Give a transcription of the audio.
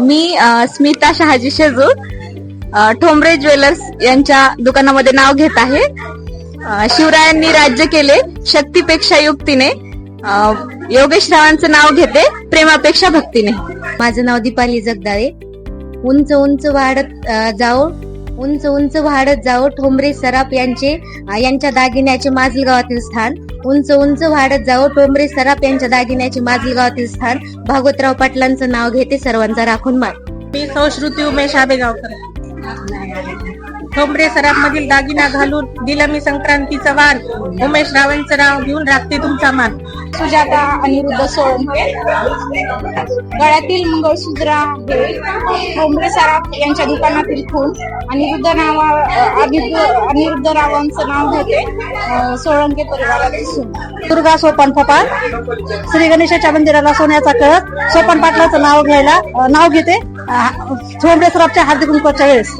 मी Smita Shahaji शेजू Thombare jewellers यांच्या दुकानामध्ये नाव घेत आहे. शिवरायांनी राज्य केले शक्तीपेक्षा युक्तीने. योगेश रावांचं नाव घेते प्रेमापेक्षा भक्तीने. माझं नाव दीपाली जगदाळे. उंच उंच वाढत जाओ ठोंबरे सराफ यांच्या दागिन्याचे माजलगावातील स्थान. उंच उंच वाढत जाओ ठोंबरे सराफ यांच्या दागिन्याचे माजलगावातील स्थान. भागवतराव पाटलांचं नाव घेते सर्वांचा राखून मान. मी संस्कृती उमेश आबेगावकर. ठोंबरे सराफ मधील दागिना घालून दिलं मी संक्रांतीचं वाण. उमेश रावांचं नाव घेऊन राखते तुमचा मान. सुजाता अनिरुद्ध सोळंके. गळ्यातील मंगळसूत्र हे ठोंबरे सराफ यांच्या दुकानातील खून. अनिरुद्ध रावांचं नाव घेते सोळंके परिवारातील सून. दुर्गा सोपान पपार. श्री गणेशाच्या मंदिराला सोन्याचा कळस. सोपान पाटलाचं नाव घेते ठोंबरे सराफच्या हार्दिक कुंकवाच्या वेळेस.